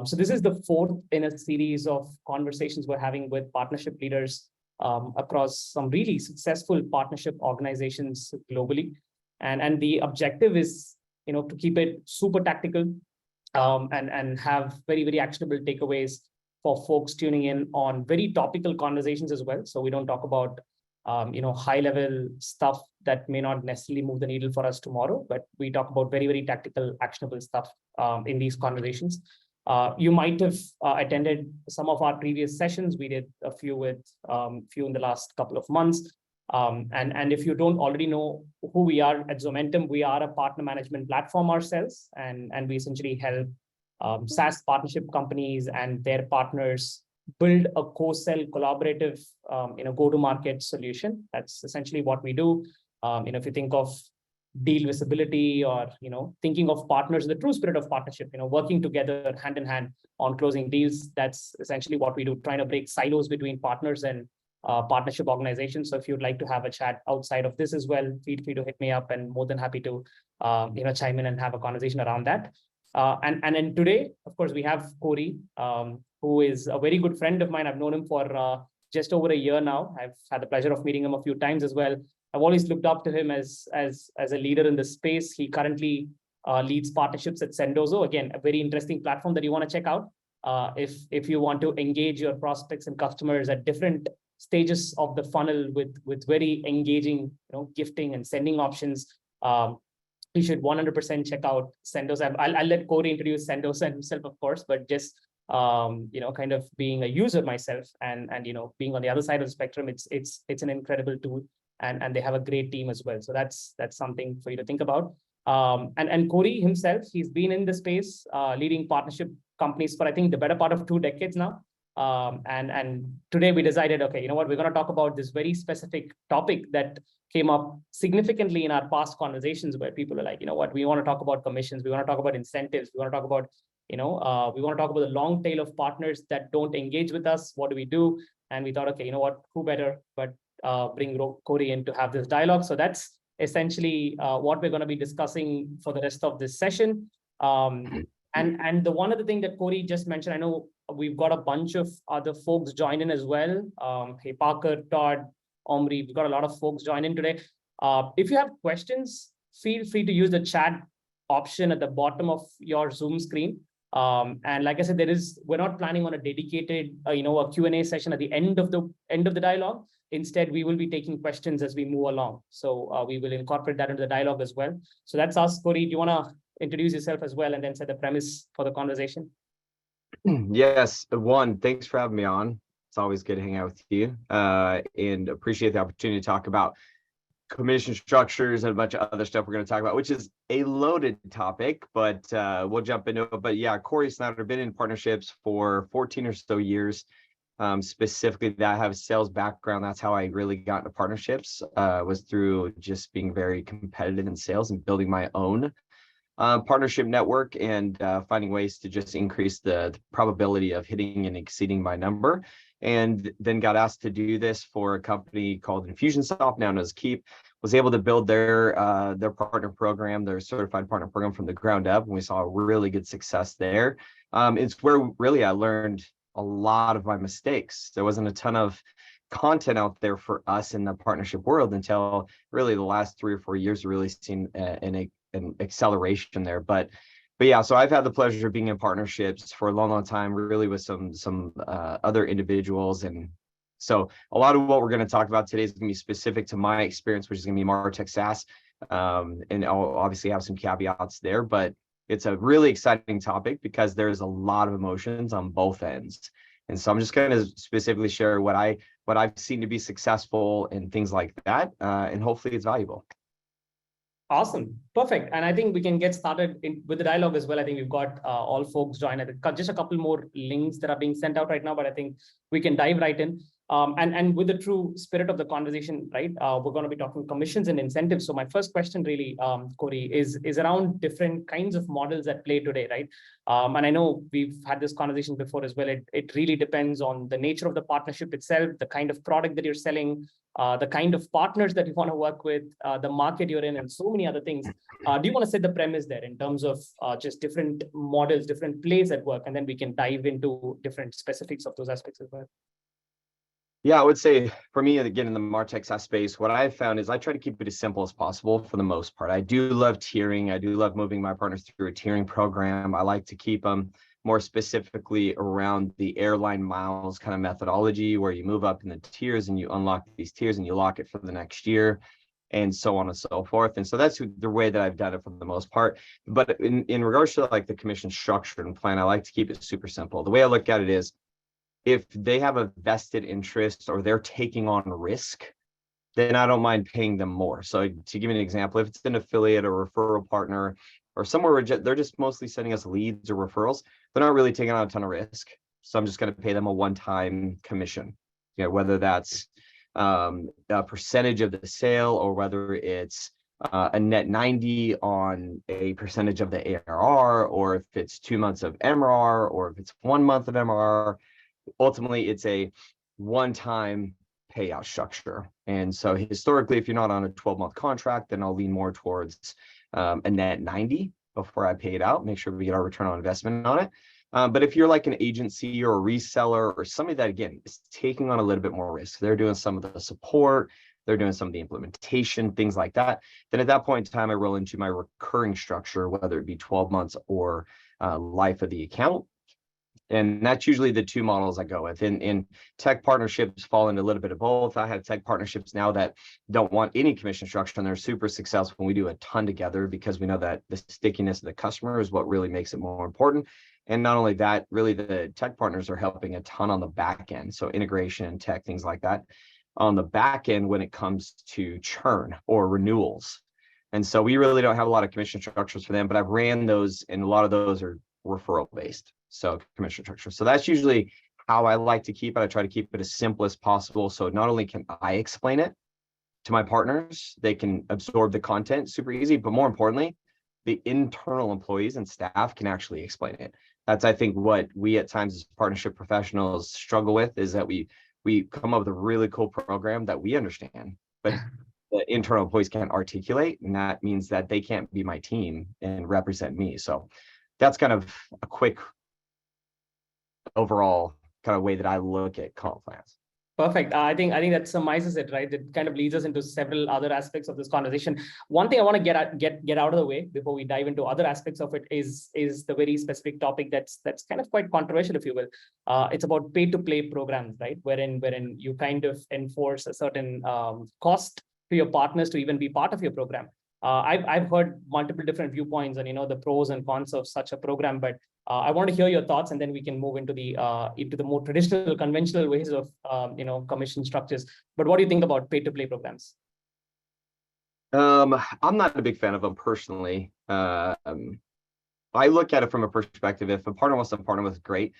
So this is the fourth in a series of conversations we're having with partnership leaders across some really successful partnership organizations globally. And the objective is, to keep it super tactical and have very, very actionable takeaways for folks tuning in on very topical conversations as well. So we don't talk about high level stuff that may not necessarily move the needle for us tomorrow, but we talk about very, very tactical, actionable stuff in these conversations. You might have attended some of our previous sessions. We did a few in the last couple of months. And if you don't already know who we are at Zomentum, we are a partner management platform ourselves, and we essentially help SaaS partnership companies and their partners build a co-sell collaborative go-to-market solution. That's essentially what we do. If you think of deal visibility or thinking of partners in the true spirit of partnership, working together hand in hand on closing deals, that's essentially what we do, trying to break silos between partners and partnership organizations. So if you'd like to have a chat outside of this as well, feel free to hit me up, and more than happy to chime in and have a conversation around that. And then today, of course, we have Cory, who is a very good friend of mine. I've known him for just over a year now. I've had the pleasure of meeting him a few times as well. I've always looked up to him as a leader in this space. He currently leads partnerships at Sendoso. Again, a very interesting platform that you want to check out if you want to engage your prospects and customers at different stages of the funnel with very engaging, gifting and sending options. You should 100% check out Sendoso. I'll let Cory introduce Sendoso himself, of course, but just kind of being a user myself and being on the other side of the spectrum, it's an incredible tool, and they have a great team as well. So that's something for you to think about. And Cory himself, he's been in the space leading partnership companies for I think the better part of 2 decades now. And today we decided, okay, we're going to talk about this very specific topic that came up significantly in our past conversations, where people are like, we want to talk about commissions, we want to talk about incentives, we want to talk about, we want to talk about the long tail of partners that don't engage with us. What do we do? And we thought, okay, who better but bring Cory in to have this dialogue. So that's essentially what we're going to be discussing for the rest of this session. And the one other thing that Cory just mentioned, I know we've got a bunch of other folks join in as well. Hey, Parker, Todd, Omri, we've got a lot of folks join in today. If you have questions, feel free to use the chat option at the bottom of your Zoom screen. And like I said, we're not planning on a dedicated, a Q&A session at the end of the dialogue. Instead, we will be taking questions as we move along. So we will incorporate that into the dialogue as well. So that's us. Cory, do you want to introduce yourself as well and then set the premise for the conversation? Yes, thanks for having me on. It's always good to hang out with you and appreciate the opportunity to talk about commission structures and a bunch of other stuff we're going to talk about, which is a loaded topic, but we'll jump into it. But yeah, Cory Snyder, been in partnerships for 14 or so years. Specifically, that I have a sales background. That's how I really got into partnerships, was through just being very competitive in sales and building my own partnership network and finding ways to just increase the probability of hitting and exceeding my number. And then got asked to do this for a company called Infusionsoft, now known as Keep. Was able to build their partner program, their certified partner program from the ground up, and we saw a really good success there. It's where really I learned a lot of my mistakes. There wasn't a ton of content out there for us in the partnership world until really the last 3 or 4 years, really seen an acceleration there. But yeah, so I've had the pleasure of being in partnerships for a long time, really with some other individuals. And so a lot of what we're going to talk about today is going to be specific to my experience, which is going to be MarTech SaaS. And I'll obviously have some caveats there, but it's a really exciting topic because there's a lot of emotions on both ends. And so I'm just going to specifically share what I've seen to be successful and things like that. And hopefully it's valuable. Awesome. Perfect. And I think we can get started with the dialogue as well. I think we've got all folks join. I think just a couple more links that are being sent out right now, but I think we can dive right in. And with the true spirit of the conversation, right, we're going to be talking commissions and incentives. So my first question really, Cory, is around different kinds of models at play today, right? And I know we've had this conversation before as well. It really depends on the nature of the partnership itself, the kind of product that you're selling, the kind of partners that you want to work with, the market you're in, and so many other things. Do you want to set the premise there in terms of just different models, different plays at work, and then we can dive into different specifics of those aspects as well? Yeah, I would say for me, again, in the MarTech SaaS space, what I've found is I try to keep it as simple as possible for the most part. I do love tiering. I do love moving my partners through a tiering program. I like to keep them more specifically around the airline miles kind of methodology, where you move up in the tiers and you unlock these tiers and you lock it for the next year, and so on and so forth. And so that's the way that I've done it for the most part. But in regards to like the commission structure and plan, I like to keep it super simple. The way I look at it is, if they have a vested interest or they're taking on risk, then I don't mind paying them more. So to give you an example, if it's an affiliate or referral partner or somewhere where they're just mostly sending us leads or referrals, they're not really taking on a ton of risk. So I'm just going to pay them a one-time commission, whether that's a percentage of the sale or whether it's a net 90 on a percentage of the ARR, or if it's 2 months of MRR, or if it's 1 month of MRR. Ultimately, it's a one-time payout structure. And so historically, if you're not on a 12-month contract, then I'll lean more towards a net 90 before I pay it out, make sure we get our return on investment on it. But if you're like an agency or a reseller or somebody that, again, is taking on a little bit more risk, they're doing some of the support, they're doing some of the implementation, things like that, then at that point in time, I roll into my recurring structure, whether it be 12 months or life of the account. And that's usually the two models I go with. In tech partnerships fall into a little bit of both. I have tech partnerships now that don't want any commission structure, and they're super successful when we do a ton together, because we know that the stickiness of the customer is what really makes it more important. And not only that, really the tech partners are helping a ton on the back end. So integration, tech, things like that on the back end when it comes to churn or renewals. And so we really don't have a lot of commission structures for them, but I've ran those, and a lot of those are referral based. So commission structure. So that's usually how I like to keep it. I try to keep it as simple as possible. So not only can I explain it to my partners, they can absorb the content super easy, but more importantly, the internal employees and staff can actually explain it. That's, I think, what we at times as partnership professionals struggle with, is that we come up with a really cool program that we understand, but the internal employees can't articulate. And that means that they can't be my team and represent me. So that's kind of a quick overall kind of way that I look at comp plans. Perfect. I think that summarizes it, right? It kind of leads us into several other aspects of this conversation. One thing I want to get out of the way before we dive into other aspects of it is the very specific topic that's kind of quite controversial, if you will. It's about pay-to-play programs, right? Wherein you kind of enforce a certain cost to your partners to even be part of your program. I've heard multiple different viewpoints on the pros and cons of such a program, but I want to hear your thoughts, and then we can move into the more traditional, conventional ways of commission structures. But what do you think about pay-to-play programs? I'm not a big fan of them personally. I look at it from a perspective: if a partner wants to partner with, great,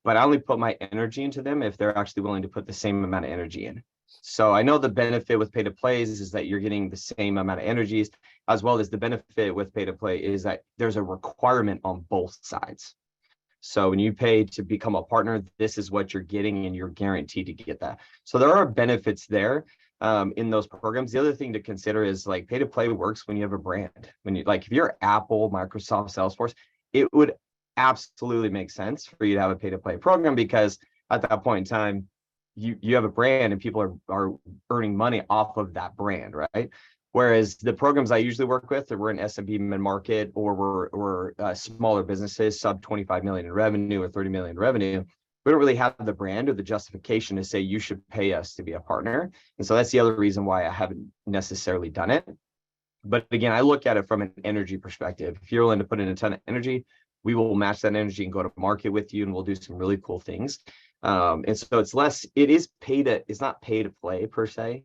but I only put my energy into them if they're actually willing to put the same amount of energy in. So I know the benefit with pay to play is that you're getting the same amount of energies, as well as the benefit with pay to play is that there's a requirement on both sides. So when you pay to become a partner, this is what you're getting, and you're guaranteed to get that. So there are benefits there in those programs. The other thing to consider is, like, pay to play works when you have a brand. When you, like, if you're Apple, Microsoft, Salesforce, it would absolutely make sense for you to have a pay to play program, because at that point in time, you have a brand and people are earning money off of that brand, right? Whereas the programs I usually work with, we're in SMB mid-market, or we're smaller businesses, sub 25 million in revenue or 30 million in revenue. We don't really have the brand or the justification to say you should pay us to be a partner. And so that's the other reason why I haven't necessarily done it. But again, I look at it from an energy perspective. If you're willing to put in a ton of energy, we will match that energy and go to market with you, and we'll do some really cool things. And so it's not pay to play per se.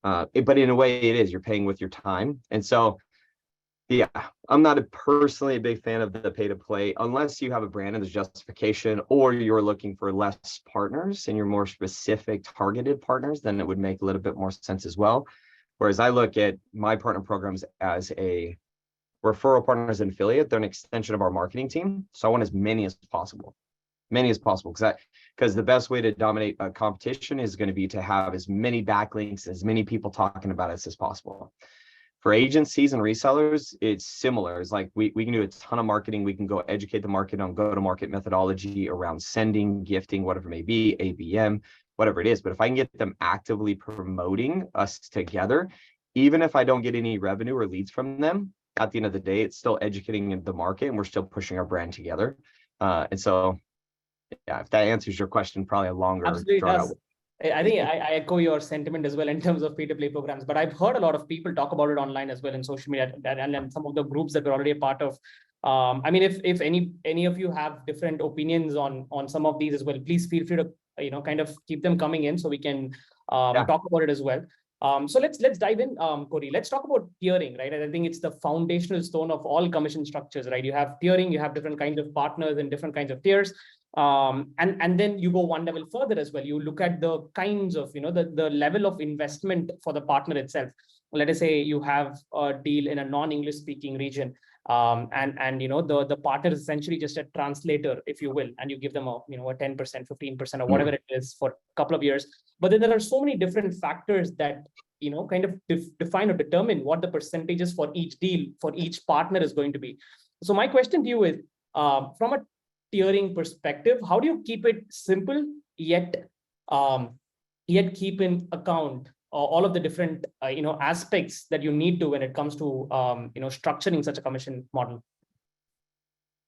But in a way it is, you're paying with your time. And so Yeah, I'm not personally a big fan of the pay to play unless you have a brand and there's justification, or you're looking for less partners and you're more specific targeted partners, then it would make a little bit more sense as well. Whereas I look at my partner programs as a referral partner as an affiliate, they're an extension of our marketing team. So I want as many as possible, because the best way to dominate a competition is going to be to have as many backlinks, as many people talking about us as possible. For agencies and resellers, it's similar. It's like we can do a ton of marketing. We can go educate the market on go-to-market methodology around sending, gifting, whatever it may be, ABM, whatever it is. But if I can get them actively promoting us together, even if I don't get any revenue or leads from them, at the end of the day, it's still educating the market and we're still pushing our brand together. And so, yeah, if that answers your question, probably a longer Absolutely drawn does. out. I think I echo your sentiment as well in terms of pay-to-play programs, but I've heard a lot of people talk about it online as well in social media and some of the groups that we're already a part of. I mean, if any of you have different opinions on some of these as well, please feel free to kind of keep them coming in so we can talk about it as well. So let's dive in, Cory. Let's talk about tiering, right? And I think it's the foundational stone of all commission structures, right? You have tiering, you have different kinds of partners and different kinds of tiers. And then you go one level further as well. You look at the kinds of, the level of investment for the partner itself. Let us say you have a deal in a non-English speaking region. And the partner is essentially just a translator, if you will, and you give them a 10%, 15% or whatever it is for a couple of years. But then there are so many different factors that kind of define or determine what the percentages for each deal for each partner is going to be. So my question to you is, from a tiering perspective, how do you keep it simple yet keep in account all of the different aspects that you need to when it comes to structuring such a commission model?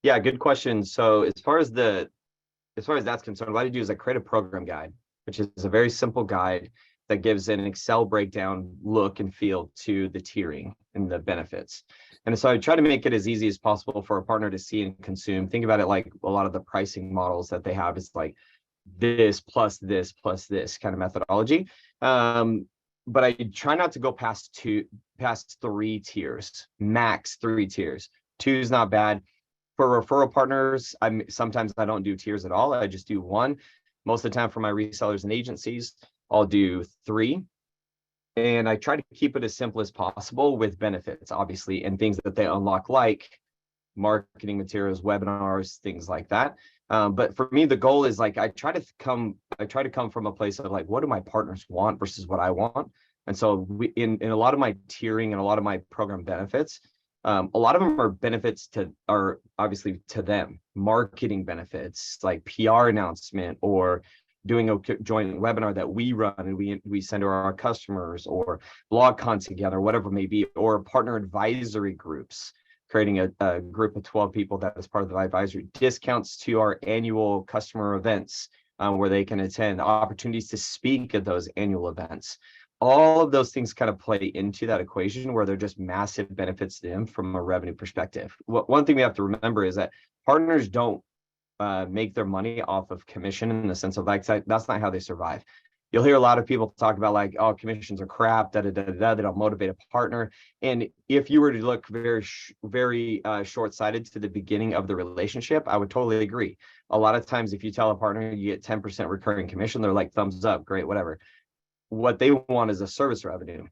Yeah, good question. So as far as that's concerned, what I do is I create a program guide, which is a very simple guide that gives an Excel breakdown look and feel to the tiering and the benefits. And so I try to make it as easy as possible for a partner to see and consume. Think about it like a lot of the pricing models that they have is like this plus this kind of methodology. But I try not to go past 3 tiers, max 3 tiers. 2 is not bad. For referral partners, sometimes I don't do tiers at all. I just do 1. Most of the time for my resellers and agencies, I'll do 3. And I try to keep it as simple as possible with benefits, obviously, and things that they unlock, like marketing materials, webinars, things like that. But for me, the goal is like I try to come from a place of like, what do my partners want versus what I want? And so in a lot of my tiering and a lot of my program benefits, a lot of them are obviously to them, marketing benefits like PR announcement or doing a joint webinar that we run and we send to our customers, or blog content together, whatever it may be, or partner advisory groups, creating a group of 12 people that is part of the advisory, discounts to our annual customer events where they can attend, opportunities to speak at those annual events. All of those things kind of play into that equation where they're just massive benefits to them from a revenue perspective. One thing we have to remember is that partners don't make their money off of commission in the sense of like, that's not how they survive. You'll hear a lot of people talk about like, oh, commissions are crap, they don't motivate a partner. And if you were to look very short-sighted to the beginning of the relationship, I would totally agree. A lot of times, if you tell a partner you get 10% recurring commission, they're like, thumbs up, great, whatever. What they want is a service revenue.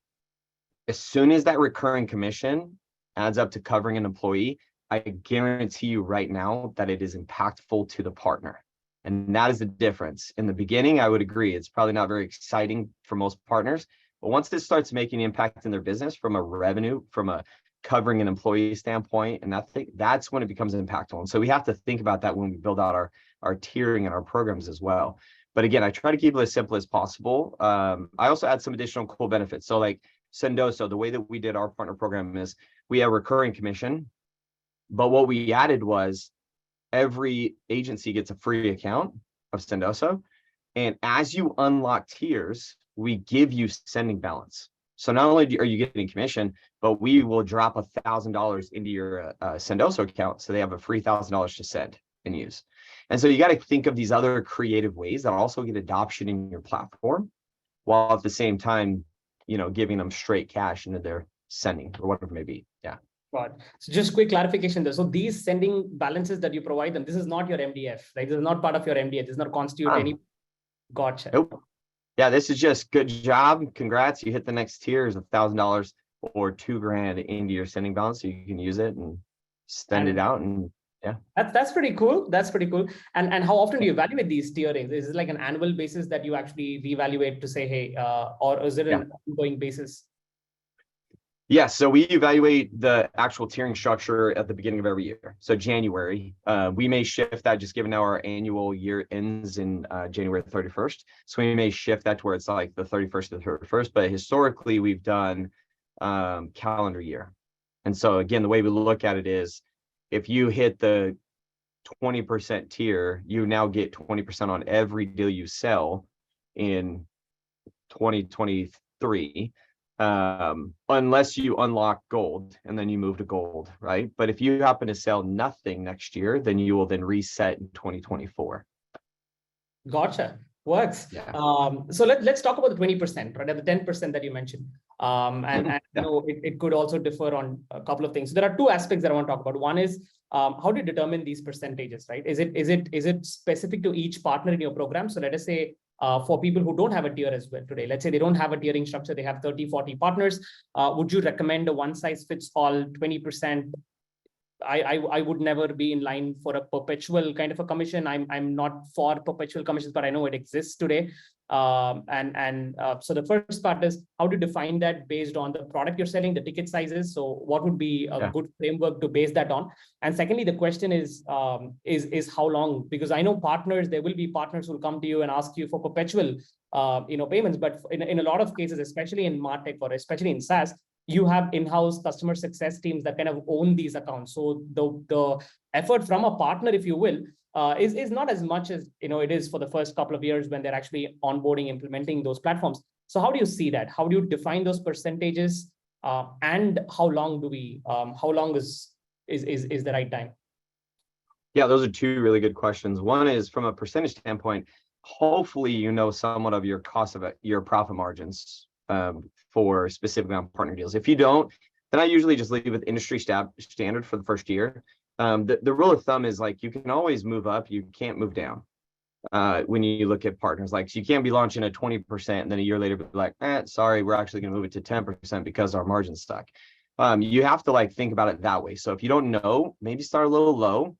As soon as that recurring commission adds up to covering an employee, I guarantee you right now that it is impactful to the partner. And that is the difference. In the beginning, I would agree, it's probably not very exciting for most partners, but once this starts making impact in their business from a revenue, from a covering an employee standpoint, and that's when it becomes impactful. And so we have to think about that when we build out our tiering and our programs as well. But again, I try to keep it as simple as possible. I also add some additional cool benefits. So like Sendoso, the way that we did our partner program is we have recurring commission, but what we added was every agency gets a free account of Sendoso. And as you unlock tiers, we give you sending balance. So not only are you getting commission, but we will drop $1,000 into your Sendoso account. So they have a free $1,000 to send and use. And so you got to think of these other creative ways that also get adoption in your platform, while at the same time, giving them straight cash into their sending or whatever it may be. Yeah. Right. So just quick clarification there. So these sending balances that you provide them, this is not your MDF, right? This is not part of your MDF. This does not constitute any. Gotcha. Nope. Yeah, this is just good job. Congrats. You hit the next tier is $1,000 or $2,000 into your sending balance, so you can use it and send it out. And yeah, that's pretty cool. That's pretty cool. And how often do you evaluate these tierings? Is it like an annual basis that you actually reevaluate to say, hey, or is it an ongoing basis? Yeah, so we evaluate the actual tiering structure at the beginning of every year. So January, we may shift that just given our annual year ends in January 31st. So we may shift that to where it's like the 31st to the 31st, but historically we've done calendar year. And so again, the way we look at it is if you hit the 20% tier, you now get 20% on every deal you sell in 2023. Unless you unlock gold and then you move to gold, right? But if you happen to sell nothing next year, then you will then reset in 2024. Gotcha. Works. Yeah. So let's talk about the 20%, right? And the 10% that you mentioned. And you know, it could also differ on a couple of things. So there are two aspects that I want to talk about. One is how do you determine these percentages, right? Is it specific to each partner in your program? So let us say for people who don't have a tier as well today, let's say they don't have a tiering structure, they have 30, 40 partners. Would you recommend a one size fits all 20%? I would never be in line for a perpetual kind of a commission. I'm not for perpetual commissions, but I know it exists today. So the first part is how to define that based on the product you're selling, the ticket sizes. So what would be a good framework to base that on? And secondly, the question is how long? Because I know partners, there will be partners who will come to you and ask you for perpetual payments, but in a lot of cases, especially in MarTech or especially in SaaS, you have in-house customer success teams that kind of own these accounts. So the effort from a partner, if you will, is not as much as it is for the first couple of years when they're actually onboarding, implementing those platforms. So how do you see that? How do you define those percentages? And how long is the right time? Yeah, those are two really good questions. One is from a percentage standpoint, hopefully somewhat of your cost of your profit margins for specifically on partner deals. If you don't, then I usually just leave with industry standard for the first year. The rule of thumb is like you can always move up, you can't move down. When you look at partners, like so you can't be launching at 20% and then a year later be like, sorry, we're actually going to move it to 10% because our margin's stuck. You have to like think about it that way. So if you don't know, maybe start a little low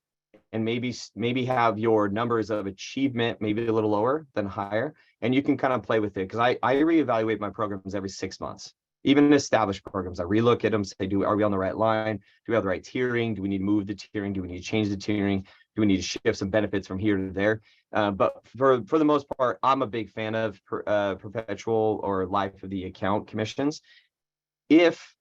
and maybe have your numbers of achievement maybe a little lower than higher, and you can kind of play with it. Because I reevaluate my programs every 6 months. Even established programs, I relook at them, say, are we on the right line? Do we have the right tiering? Do we need to move the tiering? Do we need to change the tiering? Do we need to shift some benefits from here to there? But for the most part, I'm a big fan of perpetual or life of the account commissions. If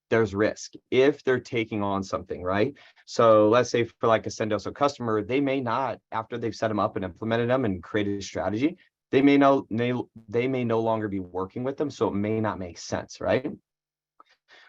there's risk, if they're taking on something, right? So let's say for like a Sendoso customer, they may not, after they've set them up and implemented them and created a strategy, they may no longer be working with them. So it may not make sense, right?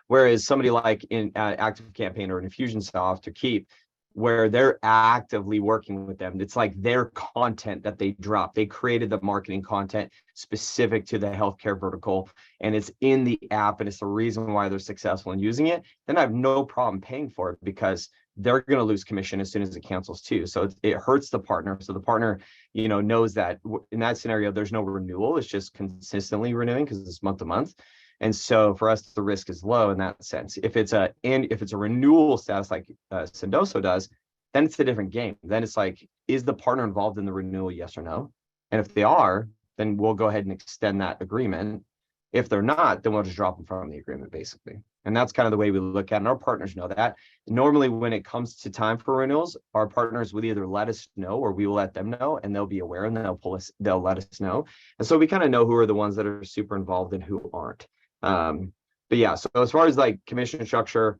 Whereas somebody like in Active Campaign or Infusionsoft or Keep, where they're actively working with them, it's like their content that they drop. They created the marketing content specific to the healthcare vertical, and it's in the app, and it's the reason why they're successful in using it. Then I have no problem paying for it because they're going to lose commission as soon as it cancels too. So it hurts the partner. So the partner, knows that in that scenario, there's no renewal. It's just consistently renewing because it's month to month. And so for us, the risk is low in that sense. If it's a renewal status like Sendoso does, then it's a different game. Then it's like, is the partner involved in the renewal? Yes or no? And if they are, then we'll go ahead and extend that agreement. If they're not, then we'll just drop them from the agreement, basically. And that's kind of the way we look at it. And our partners know that. Normally, when it comes to time for renewals, our partners will either let us know or we will let them know, and they'll be aware and they'll let us know. And so we kind of know who are the ones that are super involved and who aren't. But yeah, so as far as like commission structure,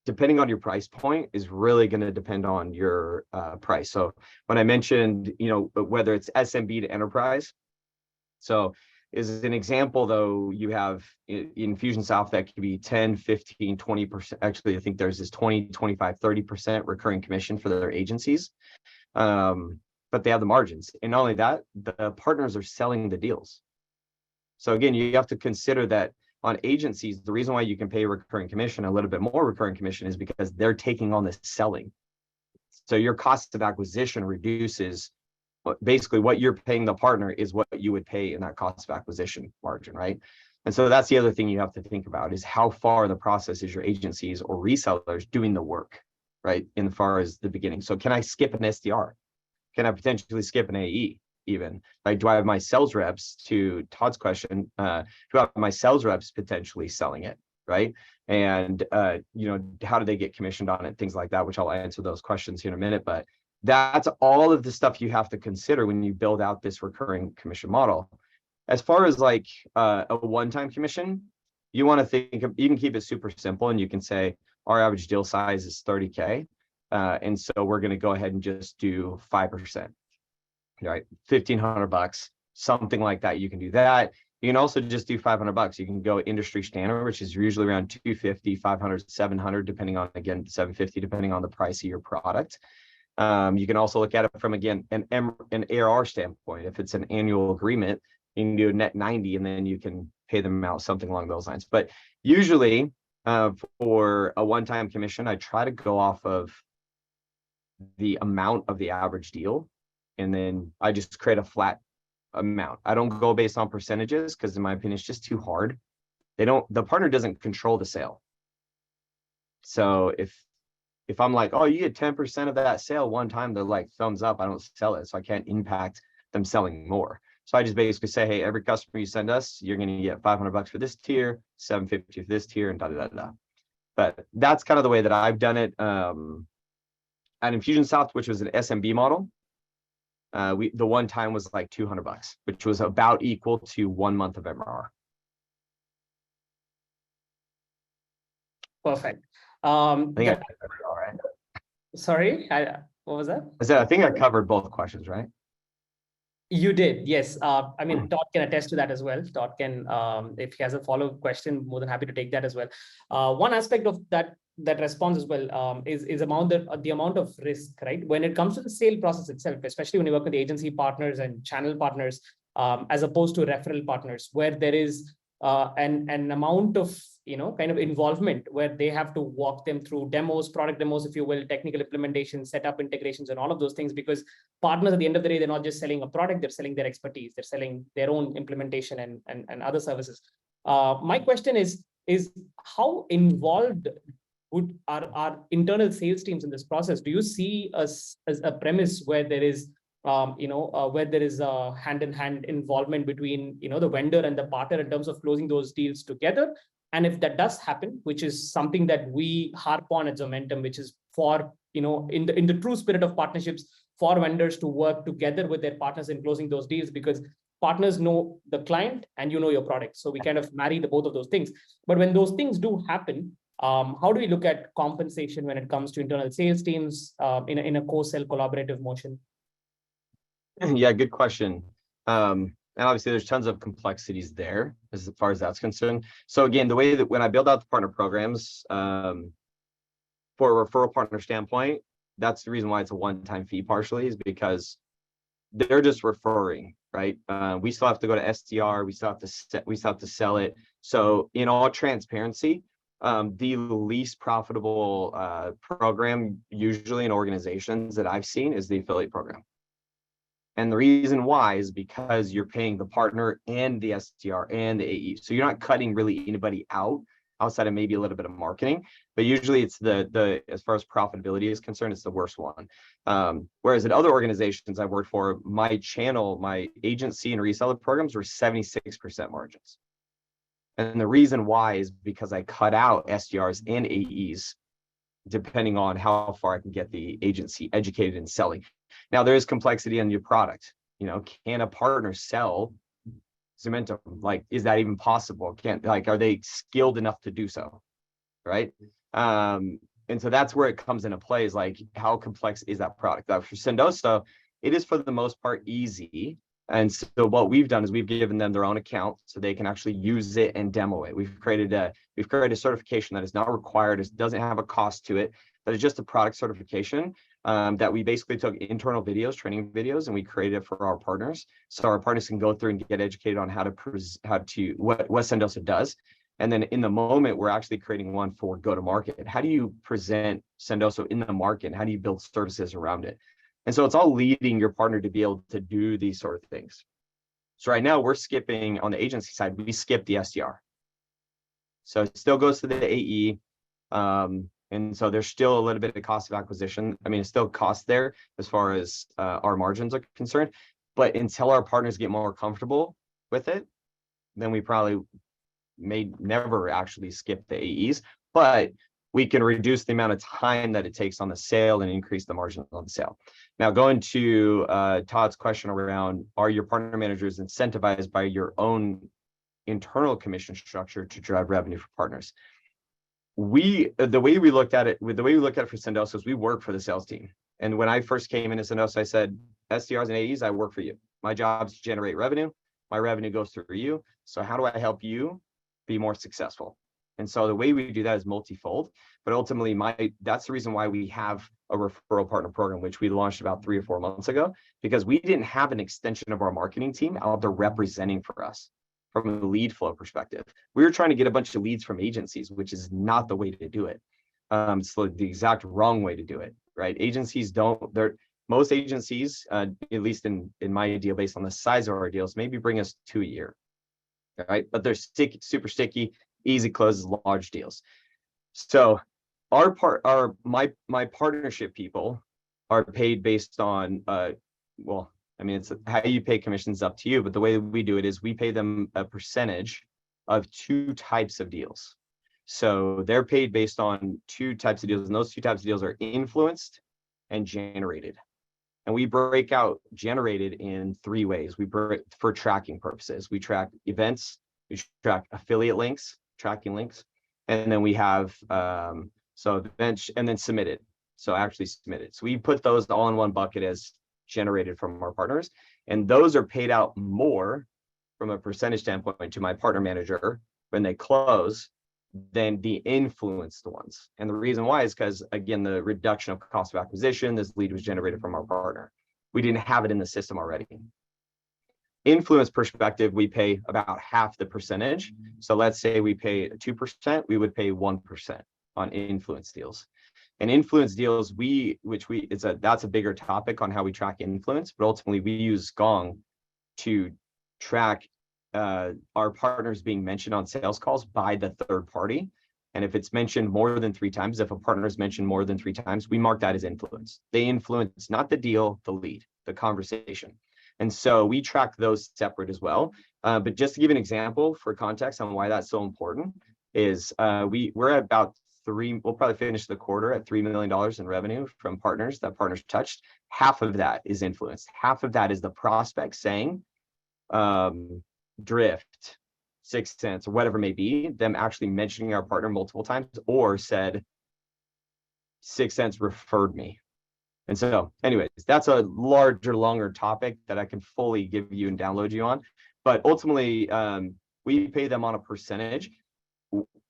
depending on your price point is really going to depend on your price. So when I mentioned, whether it's SMB to enterprise, so as an example, though, you have Infusionsoft that could be 10, 15, 20%. Actually, I think there's this 20, 25, 30% recurring commission for their agencies. But they have the margins. And not only that, the partners are selling the deals. So again, you have to consider that on agencies, the reason why you can pay recurring commission, a little bit more recurring commission, is because they're taking on the selling. So your cost of acquisition reduces. Basically, what you're paying the partner is what you would pay in that cost of acquisition margin, right? And so that's the other thing you have to think about, is how far in the process is your agencies or resellers doing the work, right? In far as the beginning. So can I skip an SDR? Can I potentially skip an AE even? Like, do I have my sales reps, to Todd's question, do I have my sales reps potentially selling it, right? And, how do they get commissioned on it? Things like that, which I'll answer those questions here in a minute. But that's all of the stuff you have to consider when you build out this recurring commission model. As far as like a one-time commission, you want to think of, you can keep it super simple, and you can say our average deal size is 30K. And so we're going to go ahead and just do 5%, right? $1,500, something like that. You can do that. You can also just do $500. You can go industry standard, which is usually around 250, 500, 700, depending on, again, 750, depending on the price of your product. You can also look at it from, again, an ARR standpoint. If it's an annual agreement, you can do a net 90, and then you can pay them out something along those lines. But usually for a one-time commission, I try to go off of the amount of the average deal, and then I just create a flat amount. I don't go based on percentages, because in my opinion, it's just too hard. The partner doesn't control the sale. So if I'm like, oh, you get 10% of that sale one time, they're like, thumbs up, I don't sell it. So I can't impact them selling more. So I just basically say, hey, every customer you send us, you're going to get $500 for this tier, $750 for this tier, and da da da da. But that's kind of the way that I've done it. At Infusionsoft, which was an SMB model, the one time was like $200, which was about equal to 1 month of MRR. Perfect. I think I covered it all right. Sorry, what was that? I think I covered both questions, right? You did, yes. I mean, Todd can attest to that as well. Todd can, if he has a follow-up question, more than happy to take that as well. One aspect of that response as well is the amount of risk, right? When it comes to the sale process itself, especially when you work with agency partners and channel partners, as opposed to referral partners, where there is an amount of kind of involvement, where they have to walk them through demos, product demos, if you will, technical implementation, setup integrations, and all of those things. Because partners, at the end of the day, they're not just selling a product, they're selling their expertise, they're selling their own implementation and other services. My question is how involved would our internal sales teams in this process? Do you see us as a premise where there is where there is a hand-in-hand involvement between the vendor and the partner in terms of closing those deals together? And if that does happen, which is something that we harp on at Zomentum, which is for in the true spirit of partnerships, for vendors to work together with their partners in closing those deals, because partners know the client and your product. So we kind of marry both of those things. But when those things do happen, how do we look at compensation when it comes to internal sales teams in a co-sell collaborative motion? Yeah, good question. And obviously there's tons of complexities there as far as that's concerned. So again, the way that when I build out the partner programs for a referral partner standpoint, that's the reason why it's a one-time fee partially, is because they're just referring, right? We still have to go to SDR, we still have to sell it. So in all transparency, the least profitable program usually in organizations that I've seen is the affiliate program. And the reason why is because you're paying the partner and the SDR and the AE. So you're not cutting really anybody out outside of maybe a little bit of marketing, but usually it's the as far as profitability is concerned, it's the worst one. Whereas at other organizations I've worked for, my agency and reseller programs were 76% margins. And the reason why is because I cut out SDRs and AEs, depending on how far I can get the agency educated in selling. Now there is complexity on your product. Can a partner sell Zomentum? Like, is that even possible? Are they skilled enough to do so? Right. And so that's where it comes into play, is like, how complex is that product? For Sendoso, it is for the most part easy. And so what we've done is we've given them their own account so they can actually use it and demo it. We've created a certification that is not required. It doesn't have a cost to it. That is just a product certification that we basically took internal videos, training videos, and we created it for our partners. So our partners can go through and get educated on what Sendoso does. And then in the moment, we're actually creating one for go-to-market. How do you present Sendoso in the market? How do you build services around it? And so it's all leading your partner to be able to do these sort of things. So right now we're skipping on the agency side, we skip the SDR. So it still goes to the AE. And so there's still a little bit of cost of acquisition. I mean, it's still cost there as far as our margins are concerned. But until our partners get more comfortable with it, then we probably may never actually skip the AEs. But we can reduce the amount of time that it takes on the sale and increase the margin on the sale. Now, going to Todd's question around, are your partner managers incentivized by your own internal commission structure to drive revenue for partners? The way we looked at it for Sendoso is we work for the sales team. And when I first came into Sendoso, I said, SDRs and AEs, I work for you. My job is to generate revenue. My revenue goes through you. So how do I help you be more successful? And so the way we do that is multifold, but ultimately that's the reason why we have a referral partner program, which we launched about 3 or 4 months ago, because we didn't have an extension of our marketing team out there representing for us from a lead flow perspective. We were trying to get a bunch of leads from agencies, which is not the way to do it. It's the exact wrong way to do it, right? Most agencies, at least in my deal, based on the size of our deals, maybe bring us 2 a year, right? But they're super sticky, easy closes, large deals. So my partnership people are paid based on it's how you pay commissions up to you, but the way we do it is we pay them a percentage of 2 types of deals. So they're paid based on 2 types of deals, and those 2 types of deals are influenced and generated. And we break out generated in 3 ways. For tracking purposes, we track events, we track affiliate links, tracking links, and then we have events, and then submitted. So actually submitted. So we put those all in one bucket as generated from our partners, and those are paid out more from a percentage standpoint to my partner manager when they close than the influenced ones. And the reason why is because, again, the reduction of cost of acquisition, this lead was generated from our partner. We didn't have it in the system already. Influence perspective, we pay about half the percentage. So let's say we pay 2%, we would pay 1% on influence deals. And influence deals, that's a bigger topic on how we track influence, but ultimately we use Gong to track our partners being mentioned on sales calls by the third party. And if it's mentioned more than 3 times, if a partner is mentioned more than 3 times, we mark that as influence. They influence not the deal, the lead, the conversation. And so we track those separate as well. But just to give an example for context on why that's so important is we're at about we'll probably finish the quarter at $3 million in revenue from partners that partners touched. Half of that is influenced. Half of that is the prospect saying, Drift, 6 Cents, or whatever it may be, them actually mentioning our partner multiple times, or said 6 Cents referred me. And so anyways, that's a larger, longer topic that I can fully give you and download you on. But ultimately, we pay them on a percentage.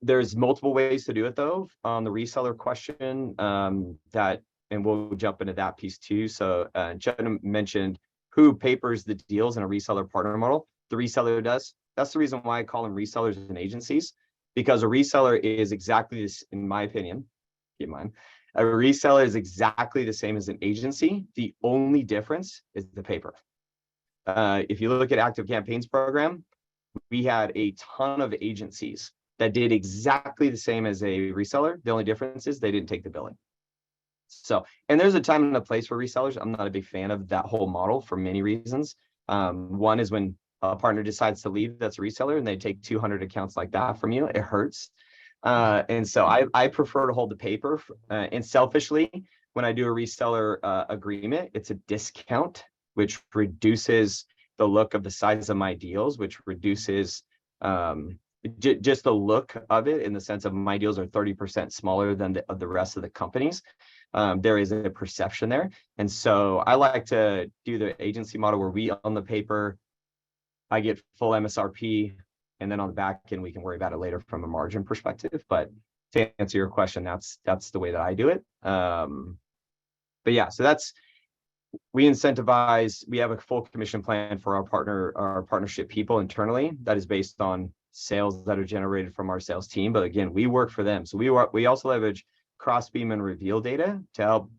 There's multiple ways to do it though. On the reseller question, and we'll jump into that piece too. So Jenna mentioned who papers the deals in a reseller partner model. The reseller does. That's the reason why I call them resellers and agencies, because a reseller is exactly this, in my opinion, keep in mind, a reseller is exactly the same as an agency. The only difference is the paper. If you look at Active Campaigns program, we had a ton of agencies that did exactly the same as a reseller. The only difference is they didn't take the billing. So, and there's a time and a place for resellers. I'm not a big fan of that whole model for many reasons. One is when a partner decides to leave that's a reseller and they take 200 accounts like that from you, it hurts. And so I prefer to hold the paper. And selfishly, when I do a reseller agreement, it's a discount, which reduces the look of the size of my deals, which reduces just the look of it in the sense of my deals are 30% smaller than the rest of the companies. There is a perception there. And so I like to do the agency model where we own the paper, I get full MSRP, and then on the back end, we can worry about it later from a margin perspective. But to answer your question, that's the way that I do it. But yeah, so we incentivize, we have a full commission plan for our partnership people internally that is based on sales that are generated from our sales team, but again, we work for them. So we also leverage cross-beam and reveal data to help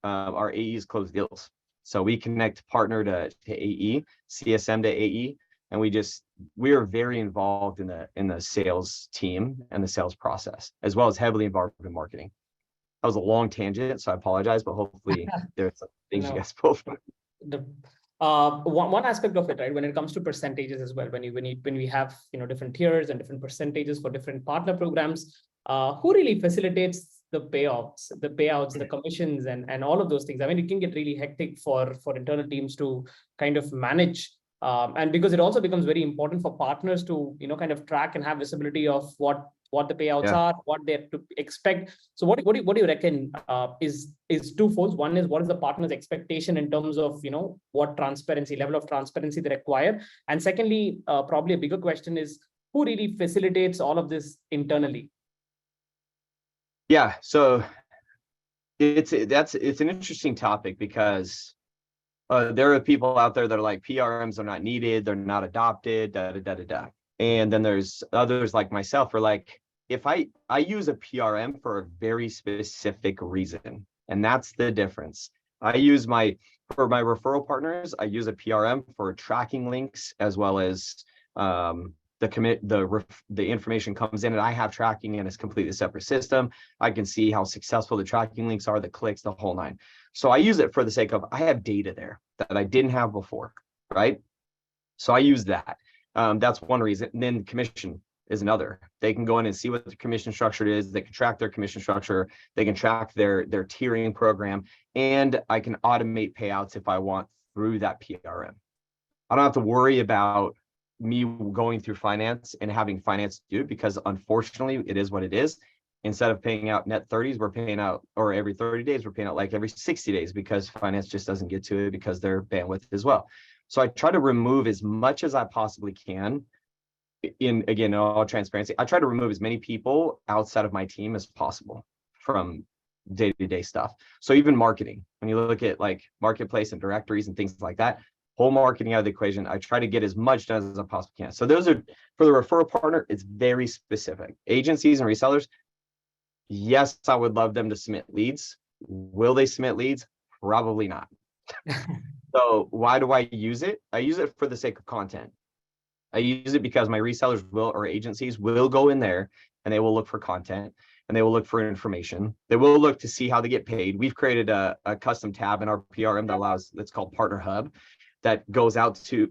our AEs close deals. So we connect partner to AE, CSM to AE, and we are very involved in the sales team and the sales process, as well as heavily involved in marketing. That was a long tangent, so I apologize, but hopefully there's some things you guys pulled from. One aspect of it, right, when it comes to percentages as well, when we have different tiers and different percentages for different partner programs, who really facilitates the payouts, the commissions, and all of those things? I mean, it can get really hectic for internal teams to kind of manage, and because it also becomes very important for partners to kind of track and have visibility of what the payouts are, what they have to expect. So what do you reckon is twofold? One is, what is the partner's expectation in terms of what level of transparency they require, and secondly, probably a bigger question is, who really facilitates all of this internally? Yeah, so it's an interesting topic, because there are people out there that are like, PRMs are not needed, they're not adopted, da da da da da. And then there's others like myself who are like, if I use a PRM for a very specific reason, and that's the difference. For my referral partners, I use a PRM for tracking links, as well as the information comes in and I have tracking, and it's completely separate system. I can see how successful the tracking links are, the clicks, the whole nine. So I use it for the sake of, I have data there that I didn't have before, right? So I use that. That's one reason. And then commission is another. They can go in and see what the commission structure is. They can track their commission structure. They can track their tiering program, and I can automate payouts if I want through that PRM. I don't have to worry about me going through finance and having finance do it, because unfortunately it is what it is. Instead of paying out net 30s, we're paying out, or every 30 days, we're paying out like every 60 days, because finance just doesn't get to it because their bandwidth as well. So I try to remove as much as I possibly can. In all transparency, I try to remove as many people outside of my team as possible from day-to-day stuff. So even marketing, when you look at like marketplace and directories and things like that, whole marketing out of the equation, I try to get as much done as I possibly can. So those are, for the referral partner, it's very specific. Agencies and resellers, yes, I would love them to submit leads. Will they submit leads? Probably not. So why do I use it? I use it for the sake of content. I use it because my resellers or agencies will go in there and they will look for content, and they will look for information. They will look to see how they get paid. We've created a custom tab in our PRM that allows, that's called Partner Hub, that goes out to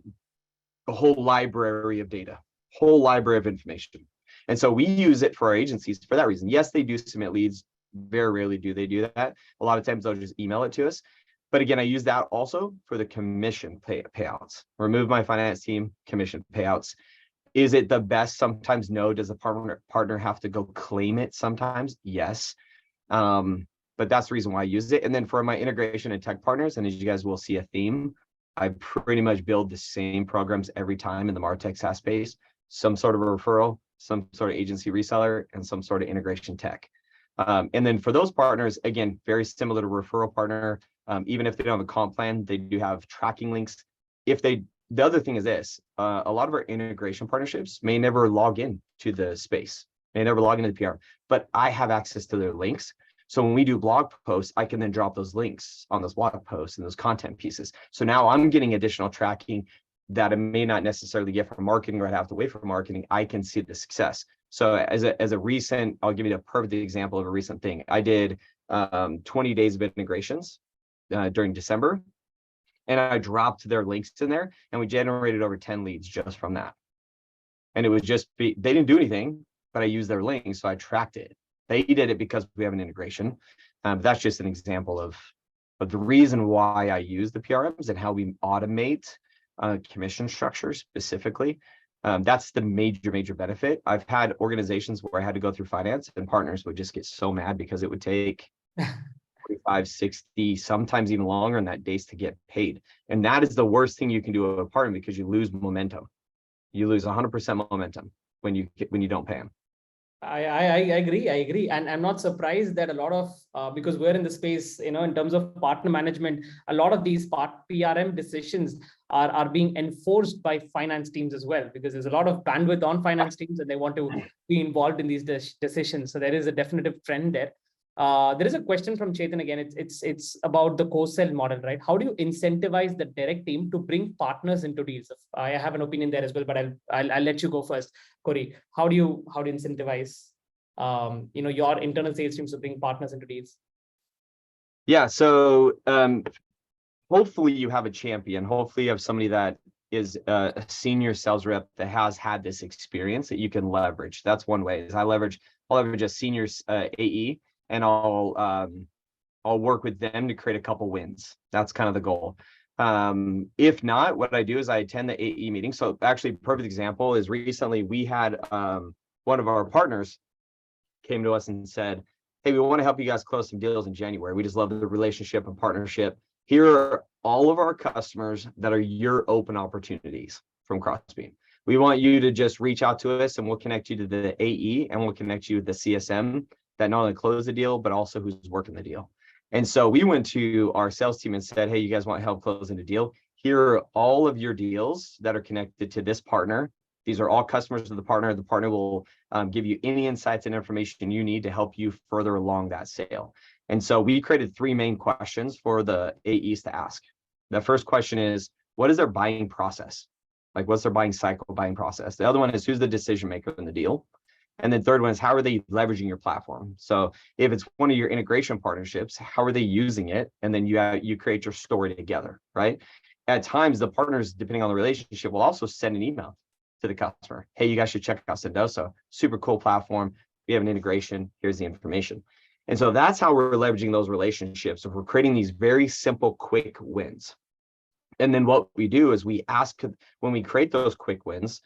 a whole library of data, whole library of information. And so we use it for our agencies for that reason. Yes, they do submit leads. Very rarely do they do that. A lot of times they'll just email it to us. But again, I use that also for the commission payouts. Remove my finance team, commission payouts. Is it the best? Sometimes no. Does the partner have to go claim it sometimes? Yes. But that's the reason why I use it. And then for my integration and tech partners, and as you guys will see a theme, I pretty much build the same programs every time in the MarTech SaaS space. Some sort of a referral, some sort of agency reseller, and some sort of integration tech. And then for those partners, again, very similar to referral partner. Even if they don't have a comp plan, they do have tracking links. The other thing is this, a lot of our integration partnerships may never log in to the space, may never log into the PR, but I have access to their links. So when we do blog posts, I can then drop those links on those blog posts and those content pieces. So now I'm getting additional tracking that I may not necessarily get from marketing, or I'd have to wait for marketing. I can see the success. So as a recent, I'll give you a perfect example of a recent thing. I did 20 days of integrations during December, and I dropped their links in there, and we generated over 10 leads just from that. And it was they didn't do anything, but I used their links, so I tracked it. They did it because we have an integration. But that's just an example of the reason why I use the PRMs and how we automate commission structures specifically. That's the major benefit. I've had organizations where I had to go through finance, and partners would just get so mad because it would take 45, 60, sometimes even longer in that days to get paid. And that is the worst thing you can do with a partner, because you lose momentum. You lose 100% momentum when you don't pay them. I agree. I agree. And I'm not surprised that a lot of, because we're in the space, in terms of partner management, a lot of these PRM decisions are being enforced by finance teams as well, because there's a lot of bandwidth on finance teams and they want to be involved in these decisions. So there is a definitive trend there. There is a question from Chetan again. It's about the co-sell model, right? How do you incentivize the direct team to bring partners into deals? I have an opinion there as well, but I'll let you go first, Cory. How do you incentivize your internal sales teams to bring partners into deals? Yeah, so hopefully you have a champion. Hopefully you have somebody that is a senior sales rep that has had this experience that you can leverage. That's one way. Is I'll leverage a senior AE, and I'll work with them to create a couple wins. That's kind of the goal. If not, what I do is I attend the AE meeting. So actually, perfect example is recently we had one of our partners came to us and said, hey, we want to help you guys close some deals in January. We just love the relationship and partnership. Here are all of our customers that are your open opportunities from Crossbeam. We want you to just reach out to us and we'll connect you to the AE and we'll connect you with the CSM that not only close the deal, but also who's working the deal. And so we went to our sales team and said, hey, you guys want help closing a deal? Here are all of your deals that are connected to this partner. These are all customers of the partner. The partner will give you any insights and information you need to help you further along that sale. And so we created 3 main questions for the AEs to ask. The first question is, what is their buying process? Like, what's their buying cycle, buying process? The other one is, who's the decision maker in the deal? And then third one is, how are they leveraging your platform? So if it's one of your integration partnerships, how are they using it? And then you create your story together, right? At times, the partners, depending on the relationship, will also send an email to the customer. Hey, you guys should check out Sendoso. Super cool platform. We have an integration. Here's the information. And so that's how we're leveraging those relationships. So we're creating these very simple, quick wins. And then what we do is we ask, when we create those quick wins,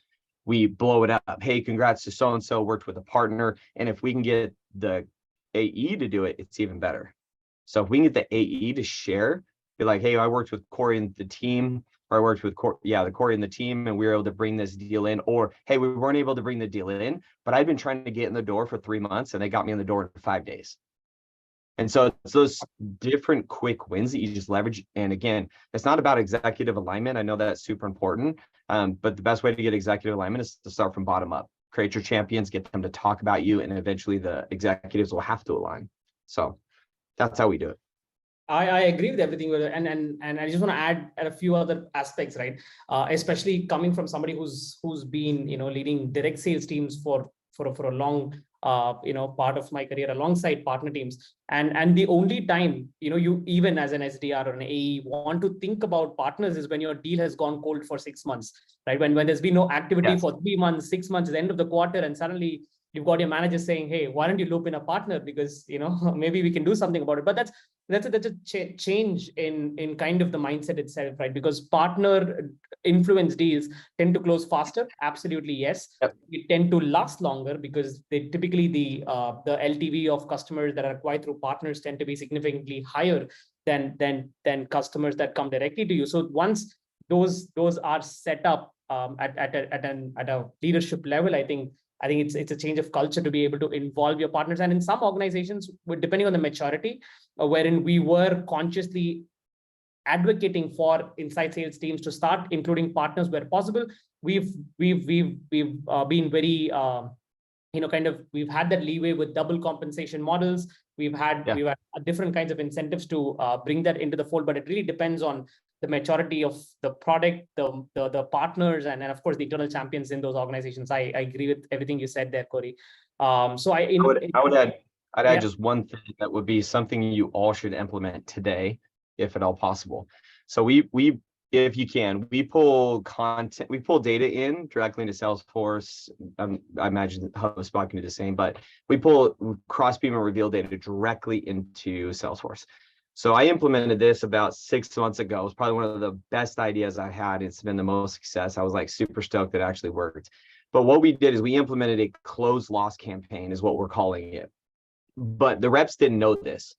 we blow it up. Hey, congrats to so-and-so, worked with a partner. And if we can get the AE to do it, it's even better. So if we can get the AE to share, be like, hey, I worked with Cory and the team, or I worked with the Cory and the team, and we were able to bring this deal in. Or, hey, we weren't able to bring the deal in, but I've been trying to get in the door for 3 months and they got me in the door in 5 days. And so it's those different quick wins that you just leverage. And again, it's not about executive alignment. I know that's super important, but the best way to get executive alignment is to start from bottom up. Create your champions, get them to talk about you, and eventually the executives will have to align. So that's how we do it. I agree with everything, and I just want to add a few other aspects, right? Especially coming from somebody who's been leading direct sales teams for a long part of my career alongside partner teams, and the only time you even as an SDR or an AE want to think about partners is when your deal has gone cold for 6 months, right? When there's been no activity for 3 months, 6 months, at the end of the quarter, and suddenly you've got your manager saying, hey, why don't you loop in a partner, because maybe we can do something about it. But that's a change in kind of the mindset itself, right? Because partner influence deals tend to close faster. Absolutely, yes. Yep. They tend to last longer because they typically the LTV of customers that are acquired through partners tend to be significantly higher than customers that come directly to you. So once those are set up at a leadership level, I think it's a change of culture to be able to involve your partners. And in some organizations, depending on the maturity, wherein we were consciously advocating for inside sales teams to start including partners where possible, we've been very we've had that leeway with double compensation models. We've had different kinds of incentives to bring that into the fold, but it really depends on the maturity of the product, the partners, and of course the internal champions in those organizations. I agree with everything you said there, Cory. So I would add just one thing that would be something you all should implement today, if at all possible. So we if you can, we pull content, we pull data in directly into Salesforce. I imagine HubSpot can do the same, but we pull Crossbeam and Reveal data directly into Salesforce. So I implemented this about 6 months ago. It was probably one of the best ideas I had. It's been the most success. I was like super stoked that it actually worked. But what we did is we implemented a closed loss campaign is what we're calling it. But the reps didn't know this.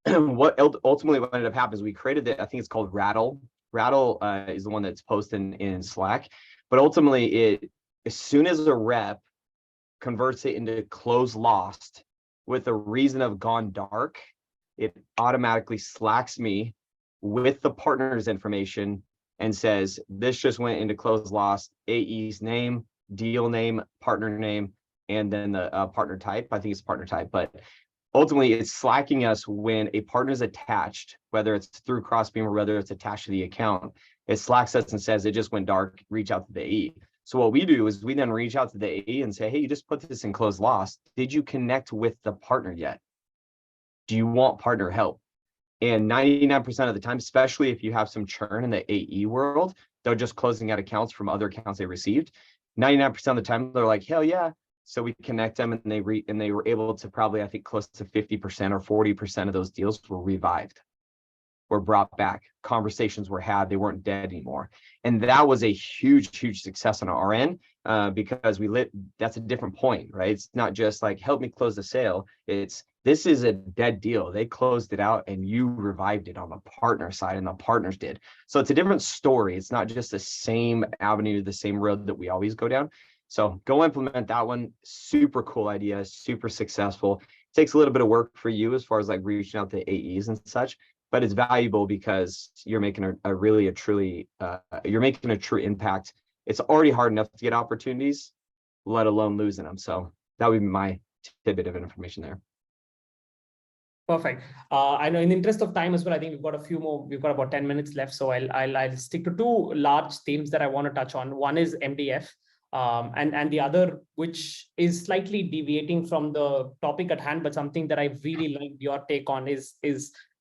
What ended up happening is we created it. I think it's called Rattle. Rattle is the one that's posted in Slack. But ultimately, as soon as a rep converts it into close lost with a reason of gone dark, it automatically slacks me with the partner's information and says, this just went into closed lost, AE's name, deal name, partner name, and then the partner type. I think it's partner type, but ultimately it's slacking us when a partner is attached, whether it's through Crossbeam or whether it's attached to the account. It slacks us and says it just went dark, reach out to the AE. So what we do is we then reach out to the AE and say, hey, you just put this in closed lost. Did you connect with the partner yet? Do you want partner help? And 99% of the time, especially if you have some churn in the AE world, they're just closing out accounts from other accounts they received. 99% of the time, they're like, hell yeah. So we connect them and they were able to probably, I think, close to 50% or 40% of those deals were revived, were brought back. Conversations were had, they weren't dead anymore. And that was a huge success on our end, because that's a different point, right? It's not just like, help me close the sale. This is a dead deal. They closed it out and you revived it on the partner side and the partners did. So it's a different story. It's not just the same avenue, the same road that we always go down. So go implement that one. Super cool idea, super successful. It takes a little bit of work for you as far as like reaching out to AEs and such, but it's valuable because you're making a true impact. It's already hard enough to get opportunities, let alone losing them. So that would be my tidbit of information there. Perfect. I know in the interest of time as well, I think we've got a few more, we've got about 10 minutes left. So I'll stick to two large themes that I want to touch on. One is MDF, and the other, which is slightly deviating from the topic at hand, but something that I really liked your take on is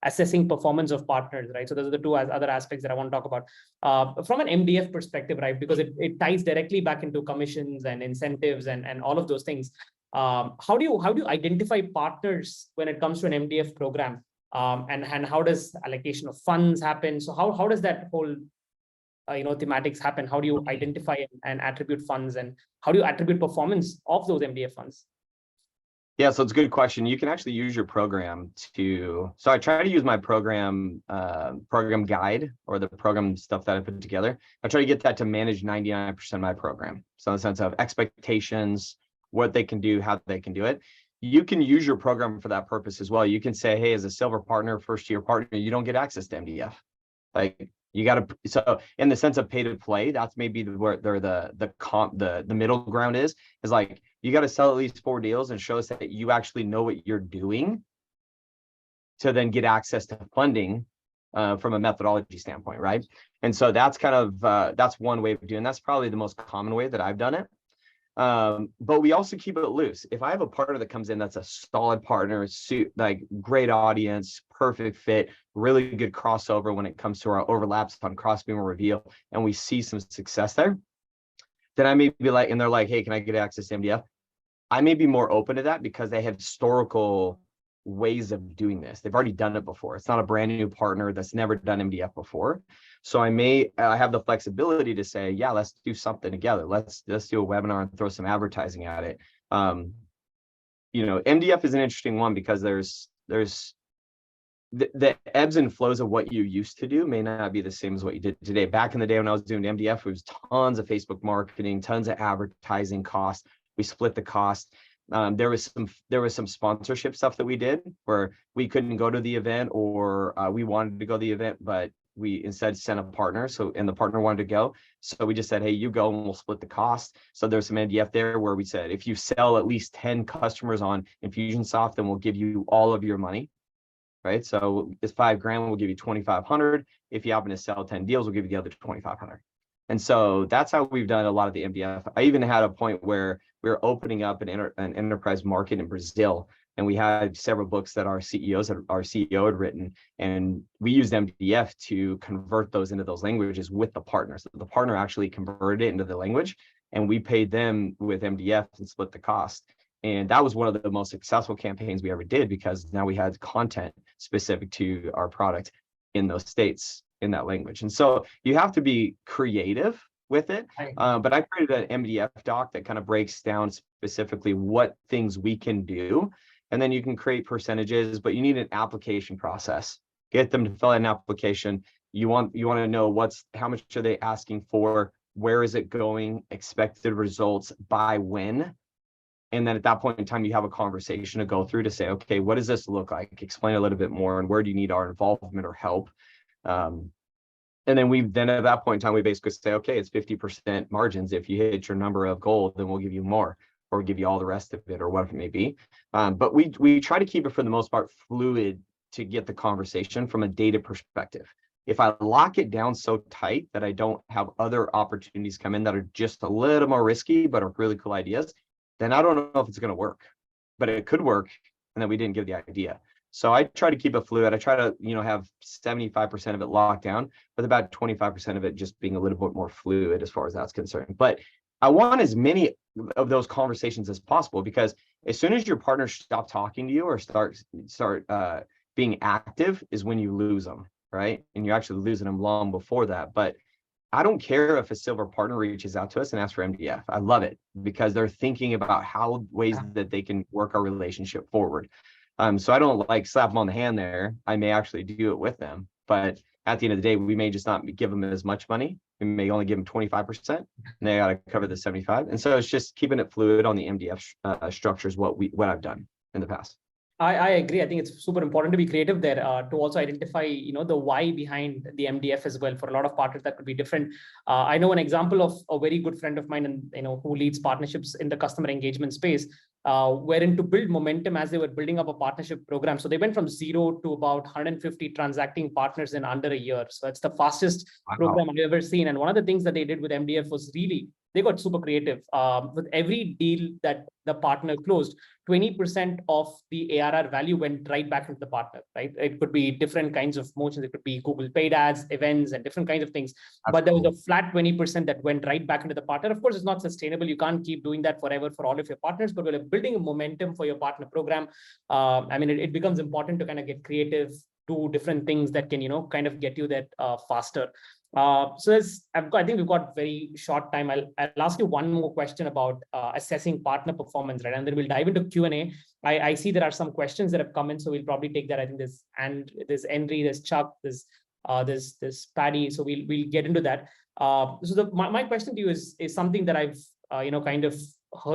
assessing performance of partners, right? So those are the two other aspects that I want to talk about from an MDF perspective, right? Because it ties directly back into commissions and incentives and all of those things. How do you identify partners when it comes to an MDF program? And how does allocation of funds happen? So how does that whole thematics happen? How do you identify and attribute funds, and how do you attribute performance of those MDF funds? Yeah, so it's a good question. You can actually use your program so I try to use my program guide or the program stuff that I put together. I try to get that to manage 99% of my program. So in the sense of expectations, what they can do, how they can do it. You can use your program for that purpose as well. You can say, hey, as a silver partner, first year partner, you don't get access to MDF. Like you got to, so in the sense of pay to play, that's maybe where the middle ground is like, you got to sell at least 4 deals and show us that you actually know what you're doing to then get access to funding from a methodology standpoint, right? And so that's kind of, that's one way of doing, that's probably the most common way that I've done it. But we also keep it loose. If I have a partner that comes in that's a solid partner, like great audience, perfect fit, really good crossover when it comes to our overlaps on Crossbeam or Reveal, and we see some success there, then I may be like, and they're like, hey, can I get access to MDF? I may be more open to that because they have historical ways of doing this. They've already done it before. It's not a brand new partner that's never done MDF before. So I have the flexibility to say, yeah, let's do something together. Let's do a webinar and throw some advertising at it. MDF is an interesting one because there's the ebbs and flows of what you used to do may not be the same as what you did today. Back in the day when I was doing MDF, it was tons of Facebook marketing, tons of advertising costs. We split the cost. There was some sponsorship stuff that we did where we couldn't go to the event, or we wanted to go to the event, but we instead sent a partner. And the partner wanted to go. So we just said, hey, you go and we'll split the cost. So there's some MDF there where we said, if you sell at least 10 customers on Infusionsoft, then we'll give you all of your money. Right. So it's $5,000, we'll give you 2,500. If you happen to sell 10 deals, we'll give you the other 2,500. And so that's how we've done a lot of the MDF. I even had a point where we were opening up an enterprise market in Brazil, and we had several books that our CEO had written, and we used MDF to convert those into those languages with the partners. So the partner actually converted it into the language, and we paid them with MDF and split the cost. And that was one of the most successful campaigns we ever did, because now we had content specific to our product in those states in that language. And so you have to be creative with it. But I created an MDF doc that kind of breaks down specifically what things we can do. And then you can create percentages, but you need an application process. Get them to fill out an application. You want to know how much are they asking for? Where is it going? Expected results by when? And then at that point in time, you have a conversation to go through to say, okay, what does this look like? Explain a little bit more, and where do you need our involvement or help? And then at that point in time, we basically say, okay, it's 50% margins. If you hit your number of gold, then we'll give you more, or give you all the rest of it, or whatever it may be. But we try to keep it, for the most part, fluid to get the conversation from a data perspective. If I lock it down so tight that I don't have other opportunities come in that are just a little more risky, but are really cool ideas, then I don't know if it's going to work. But it could work, and then we didn't give the idea. So I try to keep it fluid. I try to, have 75% of it locked down, with about 25% of it just being a little bit more fluid as far as that's concerned. But I want as many of those conversations as possible, because as soon as your partners stop talking to you or start being active is when you lose them, right? And you're actually losing them long before that. But I don't care if a silver partner reaches out to us and asks for MDF. I love it, because they're thinking about ways that they can work our relationship forward. So I don't slap them on the hand there. I may actually do it with them, but at the end of the day, we may just not give them as much money. We may only give them 25%, and they got to cover the 75. And so it's just keeping it fluid on the MDF structures. What I've done in the past. I agree. I think it's super important to be creative there, to also identify, the why behind the MDF as well. For a lot of partners, that could be different. I know an example of a very good friend of mine, and who leads partnerships in the customer engagement space, wherein to build momentum as they were building up a partnership program. So they went from 0 to about 150 transacting partners in under a year. So that's the fastest program I've ever seen. And one of the things that they did with MDF was they got super creative. With every deal that the partner closed, 20% of the ARR value went right back into the partner, right? It could be different kinds of motions. It could be Google paid ads, events, and different kinds of things. But there was a flat 20% that went right back into the partner. Of course, it's not sustainable. You can't keep doing that forever for all of your partners, but when you're building a momentum for your partner program, it becomes important to kind of get creative, do different things that can, kind of get you that faster. So I think we've got very short time. I'll ask you one more question about assessing partner performance, right? And then we'll dive into Q&A. I see there are some questions that have come in, so we'll probably take that. I think there's Henry, there's Chuck, there's Paddy. So we'll get into that. So my question to you is something that I've kind of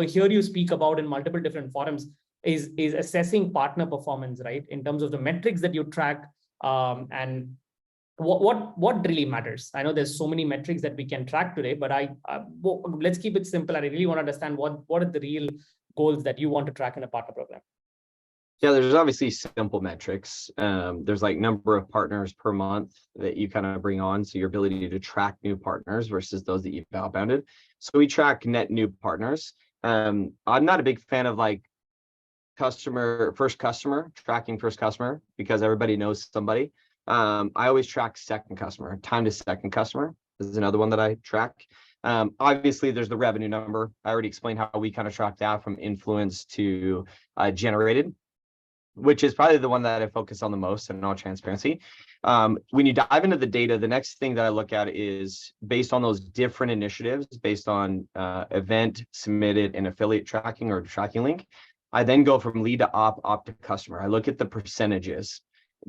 hear you speak about in multiple different forums, is assessing partner performance, right? In terms of the metrics that you track, and what really matters. I know there's so many metrics that we can track today, but let's keep it simple. I really want to understand what are the real goals that you want to track in a partner program. Yeah, there's obviously simple metrics. There's number of partners per month that you kind of bring on, so your ability to track new partners versus those that you've outbounded. So we track net new partners. I'm not a big fan of first customer, because everybody knows somebody. I always track second customer. Time to second customer is another one that I track. Obviously, there's the revenue number. I already explained how we kind of track that from influence to generated, which is probably the one that I focus on the most, in all transparency. When you dive into the data, the next thing that I look at is based on those different initiatives, based on event submitted and affiliate tracking or tracking link. I then go from lead to op to customer. I look at the percentages,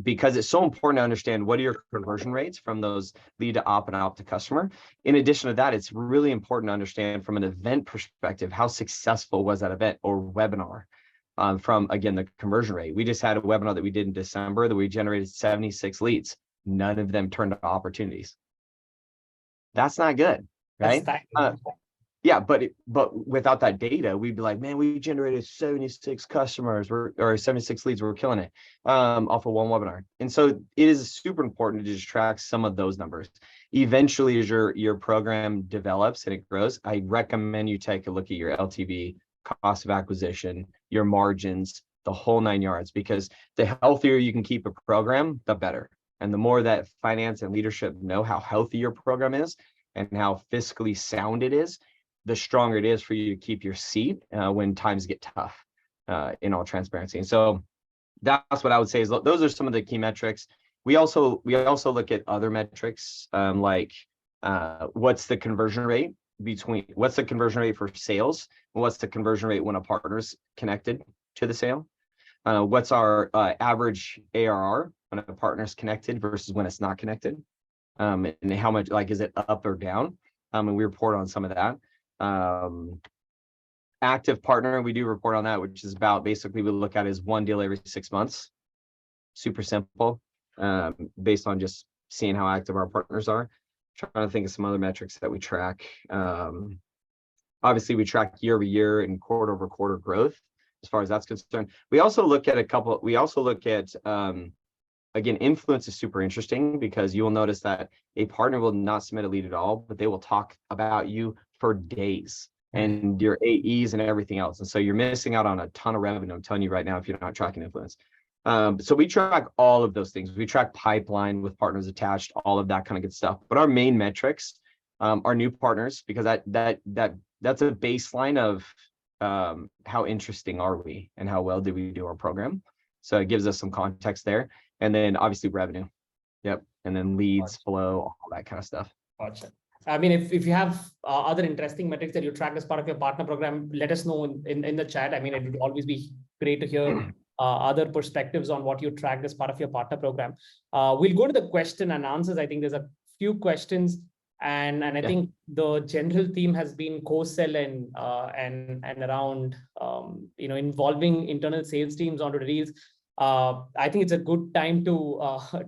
because it's so important to understand what are your conversion rates from those lead to op and op to customer. In addition to that, it's really important to understand from an event perspective, how successful was that event or webinar, from, again, the conversion rate. We just had a webinar that we did in December that we generated 76 leads. None of them turned to opportunities. That's not good, right? Yeah, but without that data, we'd be like, man, we generated 76 customers or 76 leads. We're killing it off of one webinar. And so it is super important to just track some of those numbers. Eventually, as your program develops and it grows, I recommend you take a look at your LTV, cost of acquisition, your margins, the whole 9 yards, because the healthier you can keep a program, the better. And the more that finance and leadership know how healthy your program is and how fiscally sound it is, the stronger it is for you to keep your seat when times get tough, in all transparency. And so that's what I would say is those are some of the key metrics. We also look at other metrics, what's the conversion rate for sales, and what's the conversion rate when a partner's connected to the sale, what's our average ARR when a partner's connected versus when it's not connected, and how much, is it up or down, and we report on some of that. active partner, we do report on that, which is about basically we look at is one deal every 6 months. Super simple, based on just seeing how active our partners are. Trying to think of some other metrics that we track. Obviously, we track year over year and quarter over quarter growth as far as that's concerned. We also look at again, influence is super interesting because you will notice that a partner will not submit a lead at all, but they will talk about you for days and your AEs and everything else. And so you're missing out on a ton of revenue. I'm telling you right now, if you're not tracking influence. So we track all of those things. We track pipeline with partners attached, all of that kind of good stuff. But our main metrics are new partners, because that's a baseline of how interesting are we and how well do we do our program. So it gives us some context there. And then obviously revenue. Yep. And then leads, flow, all that kind of stuff. Gotcha. I mean, if you have other interesting metrics that you track as part of your partner program, let us know in the chat. I mean, it would always be great to hear other perspectives on what you track as part of your partner program. We'll go to the question and answers. I think there's a few questions, and I think the general theme has been co-sell and around involving internal sales teams onto the deals. I think it's a good time to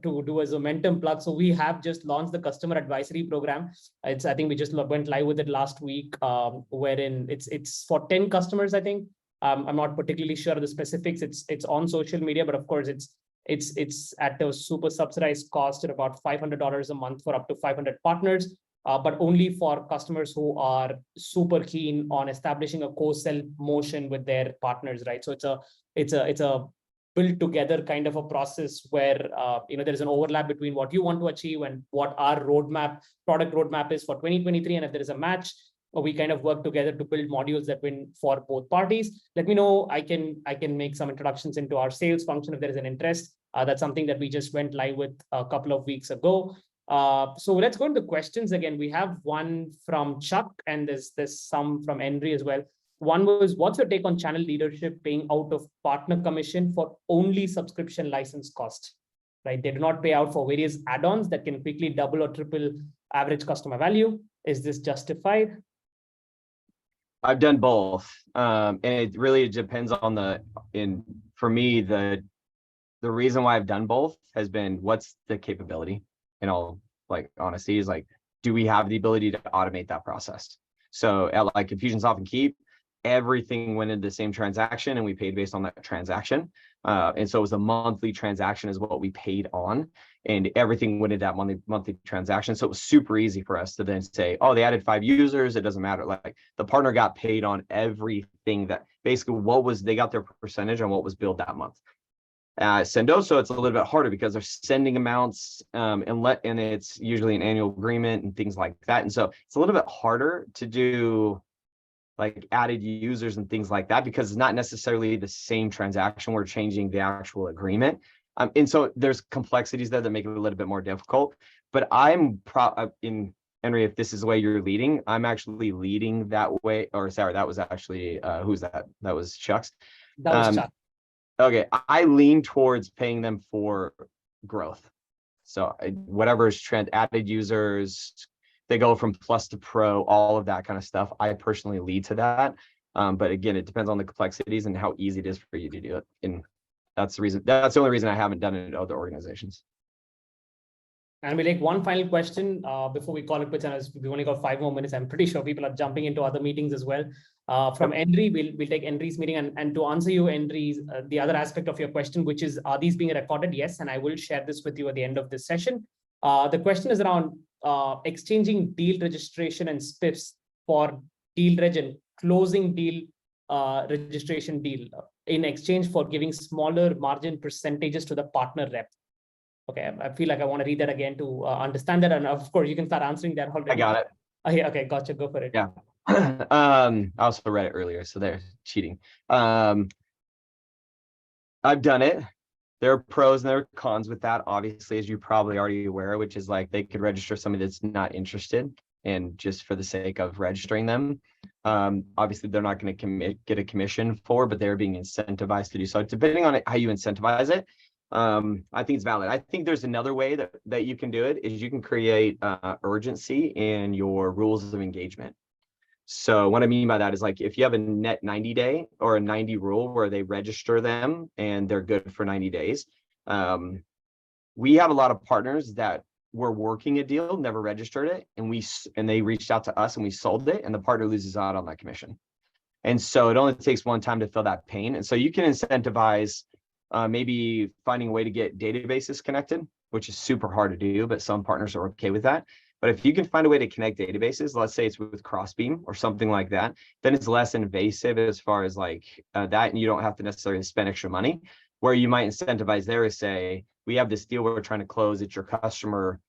do a Zomentum plug. So we have just launched the customer advisory program. I think we just went live with it last week, wherein it's for 10 customers, I think. I'm not particularly sure of the specifics. It's on social media, but of course it's at a super subsidized cost at about $500 a month for up to 500 partners, but only for customers who are super keen on establishing a co-sell motion with their partners, right? So it's a built together kind of a process where there's an overlap between what you want to achieve and what our product roadmap is for 2023. And if there is a match, we kind of work together to build modules that win for both parties. Let me know. I can make some introductions into our sales function if there is an interest. That's something that we just went live with a couple of weeks ago. So let's go into questions again. We have one from Chuck, and there's some from Henry as well. One was, what's your take on channel leadership paying out of partner commission for only subscription license cost, right? They do not pay out for various add-ons that can quickly double or triple average customer value. Is this justified? I've done both. And it really depends on for me, the reason why I've done both has been, what's the capability? In all honesty, is like, do we have the ability to automate that process? So at like Infusionsoft and Keep, everything went into the same transaction and we paid based on that transaction. And so it was a monthly transaction is what we paid on, and everything went into that monthly transaction. So it was super easy for us to then say, oh, they added 5 users. It doesn't matter. Like the partner got paid on everything that basically they got their percentage on what was billed that month. Sendoso, it's a little bit harder because they're sending amounts and it's usually an annual agreement and things like that. And so it's a little bit harder to do like added users and things like that, because it's not necessarily the same transaction. We're changing the actual agreement. And so there's complexities there that make it a little bit more difficult. But I'm in Henry, if this is the way you're leading, I'm actually leading that way. Or sorry, that was actually who's that? That was Chuck's. That was Chuck. Okay, I lean towards paying them for growth. So whatever is trend, added users, they go from plus to pro, all of that kind of stuff. I personally lead to that. But again, it depends on the complexities and how easy it is for you to do it. And that's the only reason I haven't done it in other organizations. And we'll take one final question before we call it quits. And we only got 5 more minutes. I'm pretty sure people are jumping into other meetings as well. From Henry, we'll take Henry's meeting. And to answer you, Henry's, the other aspect of your question, which is, are these being recorded? Yes. And I will share this with you at the end of this session. The question is around exchanging deal registration and spiffs for deal reg and closing deal registration deal in exchange for giving smaller margin percentages to the partner rep. Okay, I feel like I want to read that again to understand that. And of course, you can start answering that already. I got it. Yeah, okay, gotcha. Go for it. Yeah. I also read it earlier, so they're cheating. I've done it. There are pros and there are cons with that, obviously, as you're probably already aware, which is like they could register somebody that's not interested and just for the sake of registering them. Obviously, they're not going to get a commission for, but they're being incentivized to do so. Depending on how you incentivize it, I think it's valid. I think there's another way that you can do it is you can create urgency in your rules of engagement. So what I mean by that is like, if you have a net 90 day or a 90 rule where they register them and they're good for 90 days. We have a lot of partners that were working a deal, never registered it, and they reached out to us and we sold it, and the partner loses out on that commission. And so it only takes one time to fill that pain. And so you can incentivize maybe finding a way to get databases connected, which is super hard to do, but some partners are okay with that. But if you can find a way to connect databases, let's say it's with Crossbeam or something like that, then it's less invasive as far as like that, and you don't have to necessarily spend extra money. Where you might incentivize there is say, we have this deal we're trying to close, it's your customer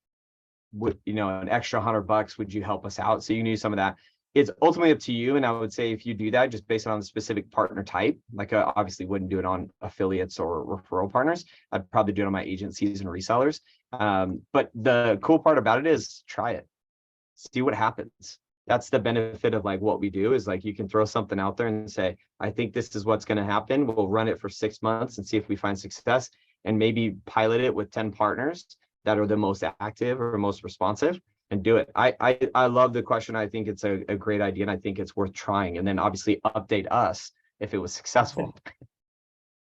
with, you know, an extra $100, would you help us out? So you can use some of that. It's ultimately up to you. And I would say if you do that, just based on the specific partner type, like I obviously wouldn't do it on affiliates or referral partners. I'd probably do it on my agencies and resellers. But the cool part about it is try it, see what happens. That's the benefit of like what we do is like, you can throw something out there and say, I think this is what's going to happen. We'll run it for 6 months and see if we find success, and maybe pilot it with 10 partners that are the most active or most responsive, and do it. I love the question. I think it's a great idea, and I think it's worth trying. And then obviously update us if it was successful.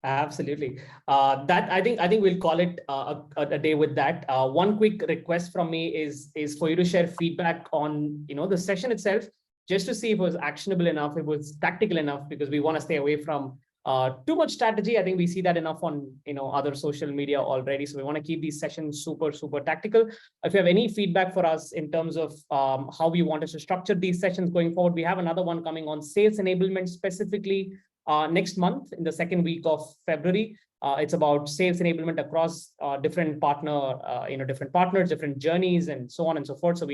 Absolutely. That I think we'll call it a day with that. One quick request from me is for you to share feedback on, you know, the session itself, just to see if it was actionable enough, if it was tactical enough, because we want to stay away from too much strategy. I think we see that enough on, you know, other social media already. So we want to keep these sessions super tactical. If you have any feedback for us in terms of how we want us to structure these sessions going forward, we have another one coming on sales enablement specifically next month in the second week of February. It's about sales enablement across different different partners, different journeys, and so on and so forth. So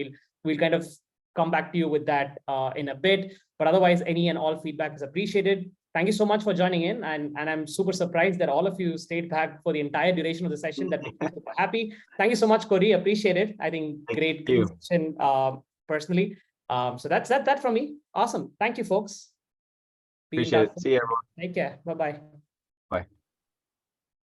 we'll kind of come back to you with that in a bit. But otherwise, any and all feedback is appreciated. Thank you so much for joining in. And I'm super surprised that all of you stayed back for the entire duration of the session. That makes me super happy. Thank you so much, Cory. Appreciate it. I think great session personally. So that's that from me. Awesome. Thank you, folks. Appreciate it. See you, everyone. Take care. Bye-bye. Bye.